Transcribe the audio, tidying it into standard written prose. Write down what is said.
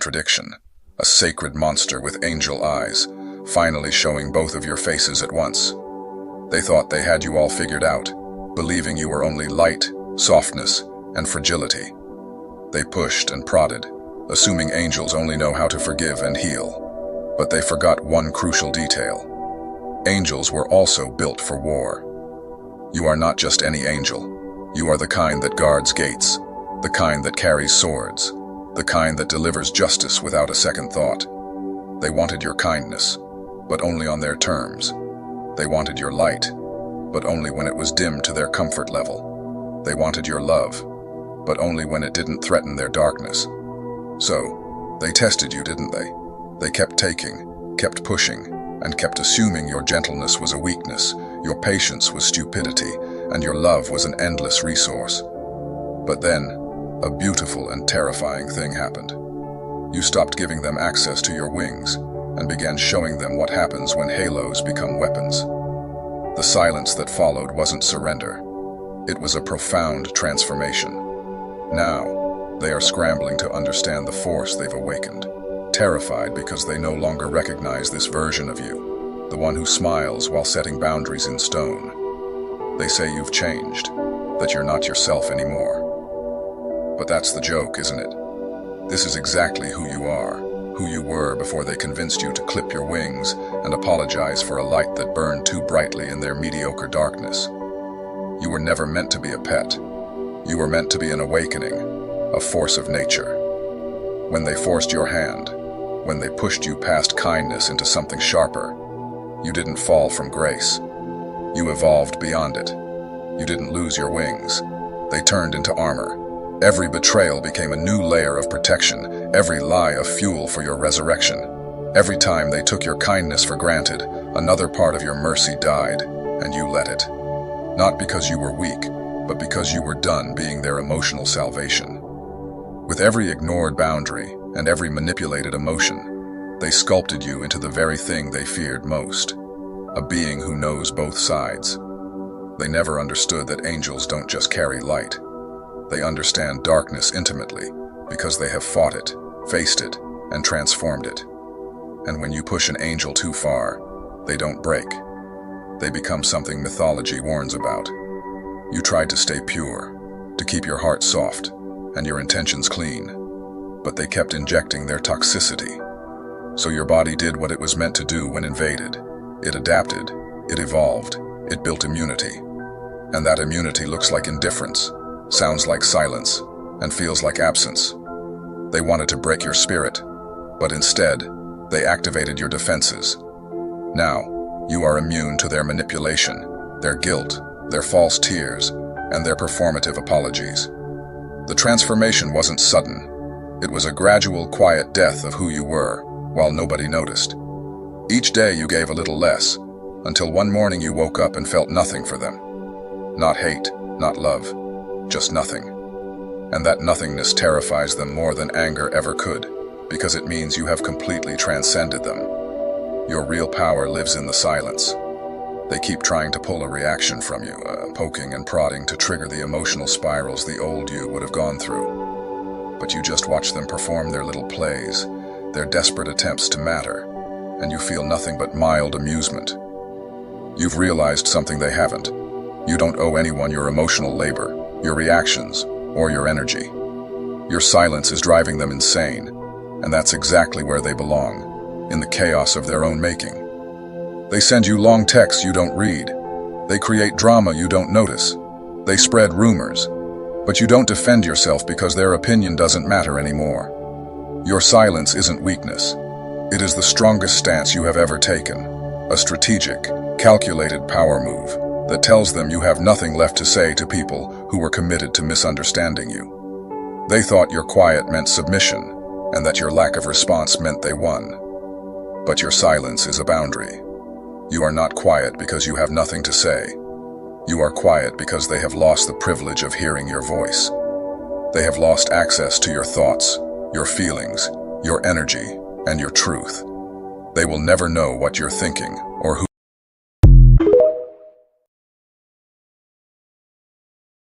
contradiction, a sacred monster with angel eyes, finally showing both of your faces at once. They thought they had you all figured out, believing you were only light, softness, and fragility. They pushed and prodded, assuming angels only know how to forgive and heal. But they forgot one crucial detail. Angels were also built for war. You are not just any angel. You are the kind that guards gates, the kind that carries swords, the kind that delivers justice without a second thought. They wanted your kindness, but only on their terms. They wanted your light, but only when it was dim to their comfort level. They wanted your love, but only when it didn't threaten their darkness. So, they tested you, didn't they? They kept taking, kept pushing, and kept assuming your gentleness was a weakness, your patience was stupidity, and your love was an endless resource. But then, a beautiful and terrifying thing happened. You stopped giving them access to your wings, and began showing them what happens when halos become weapons. The silence that followed wasn't surrender. It was a profound transformation. Now, they are scrambling to understand the force they've awakened, terrified because they no longer recognize this version of you, the one who smiles while setting boundaries in stone. They say you've changed, that you're not yourself anymore. But that's the joke, isn't it? This is exactly who you are, who you were before they convinced you to clip your wings and apologize for a light that burned too brightly in their mediocre darkness. You were never meant to be a pet. You were meant to be an awakening, a force of nature. When they forced your hand, when they pushed you past kindness into something sharper, you didn't fall from grace. You evolved beyond it. You didn't lose your wings. They turned into armor. Every betrayal became a new layer of protection, every lie a fuel for your resurrection. Every time they took your kindness for granted, another part of your mercy died, and you let it. Not because you were weak, but because you were done being their emotional salvation. With every ignored boundary and every manipulated emotion, they sculpted you into the very thing they feared most, a being who knows both sides. They never understood that angels don't just carry light. They understand darkness intimately because they have fought it, faced it, and transformed it. And when you push an angel too far, they don't break. They become something mythology warns about. You tried to stay pure, to keep your heart soft, and your intentions clean, but they kept injecting their toxicity. So your body did what it was meant to do when invaded. It adapted, it evolved, it built immunity. And that immunity looks like indifference, sounds like silence, and feels like absence. They wanted to break your spirit, but instead, they activated your defenses. Now, you are immune to their manipulation, their guilt, their false tears, and their performative apologies. The transformation wasn't sudden. It was a gradual, quiet death of who you were, while nobody noticed. Each day you gave a little less, until one morning you woke up and felt nothing for them. Not hate, not love, just nothing. And that nothingness terrifies them more than anger ever could, because it means you have completely transcended them. Your real power lives in the silence. They keep trying to pull a reaction from you, poking and prodding to trigger the emotional spirals the old you would have gone through. But you just watch them perform their little plays, their desperate attempts to matter, and you feel nothing but mild amusement. You've realized something they haven't. You don't owe anyone your emotional labor, your reactions, or your energy. Your silence is driving them insane, and that's exactly where they belong, in the chaos of their own making. They send you long texts you don't read. They create drama you don't notice. They spread rumors, but you don't defend yourself because their opinion doesn't matter anymore. Your silence isn't weakness. It is the strongest stance you have ever taken, a strategic, calculated power move that tells them you have nothing left to say to people who were committed to misunderstanding you. They thought your quiet meant submission, and that your lack of response meant they won. But your silence is a boundary. You are not quiet because you have nothing to say. You are quiet because they have lost the privilege of hearing your voice. They have lost access to your thoughts, your feelings, your energy, and your truth. They will never know what you're thinking